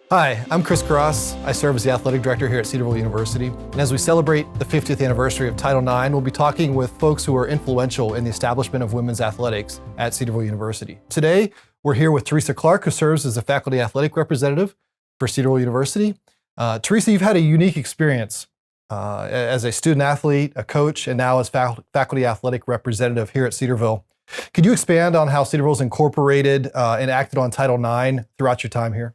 Hi, I'm Chris Cross. I serve as the athletic director here at Cedarville University. And as we celebrate the 50th anniversary of Title IX, we'll be talking with folks who are influential in the establishment of women's athletics at Cedarville University. Today, we're here with Teresa Clark, who serves as a faculty athletic representative for Cedarville University. Teresa, you've had a unique experience as a student athlete, a coach, and now as faculty athletic representative here at Cedarville. Could you expand on how Cedarville's incorporated and acted on Title IX throughout your time here?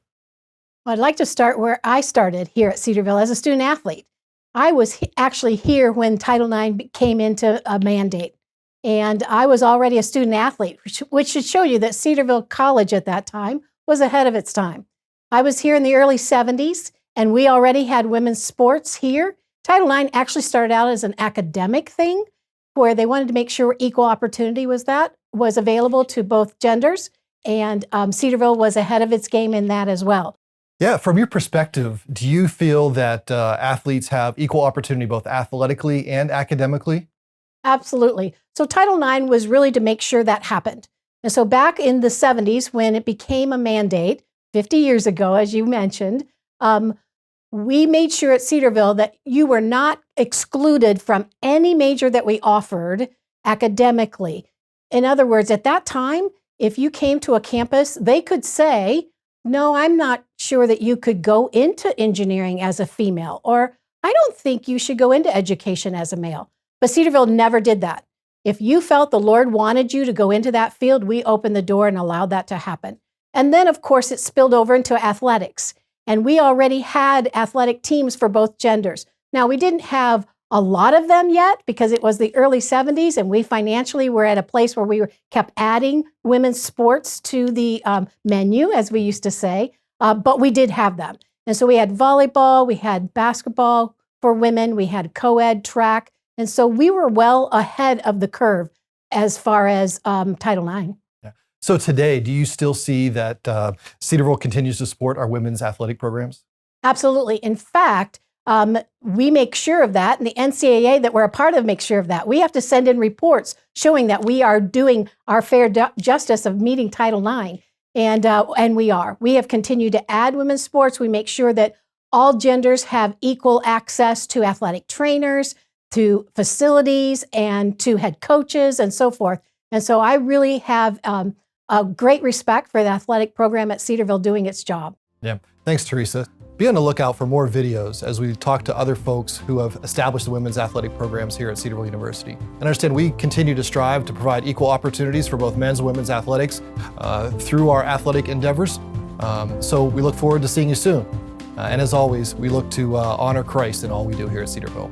Well, I'd like to start where I started here at Cedarville as a student athlete. I was actually here when Title IX came into a mandate, and I was already a student athlete, which should show you that Cedarville College at that time was ahead of its time. I was here in the early 70s, and we already had women's sports here. Title IX actually started out as an academic thing where they wanted to make sure equal opportunity was available to both genders, and Cedarville was ahead of its game in that as well. Yeah, from your perspective, do you feel that athletes have equal opportunity both athletically and academically? Absolutely. So Title IX was really to make sure that happened. And so back in the 70s, when it became a mandate, 50 years ago, as you mentioned, we made sure at Cedarville that you were not excluded from any major that we offered academically. In other words, at that time, if you came to a campus, they could say, no, I'm not sure that you could go into engineering as a female, or I don't think you should go into education as a male. But Cedarville never did that. If you felt the Lord wanted you to go into that field, we opened the door and allowed that to happen. And then, of course, it spilled over into athletics. And we already had athletic teams for both genders. Now, we didn't have a lot of them yet because it was the early 70s, and we financially were at a place where we kept adding women's sports to the menu, as we used to say, but we did have them. And so we had volleyball, we had basketball for women, we had co-ed track, and so we were well ahead of the curve as far as Title IX. Yeah. So today, do you still see that Cedarville continues to support our women's athletic programs? Absolutely. In fact, we make sure of that, and the NCAA that we're a part of makes sure of that. We have to send in reports showing that we are doing our fair justice of meeting Title IX, and we are. We have continued to add women's sports. We make sure that all genders have equal access to athletic trainers, to facilities, and to head coaches, and so forth. And so I really have a great respect for the athletic program at Cedarville doing its job. Yeah, thanks, Teresa. Be on the lookout for more videos as we talk to other folks who have established the women's athletic programs here at Cedarville University. And understand we continue to strive to provide equal opportunities for both men's and women's athletics through our athletic endeavors. So we look forward to seeing you soon. And as always, we look to honor Christ in all we do here at Cedarville.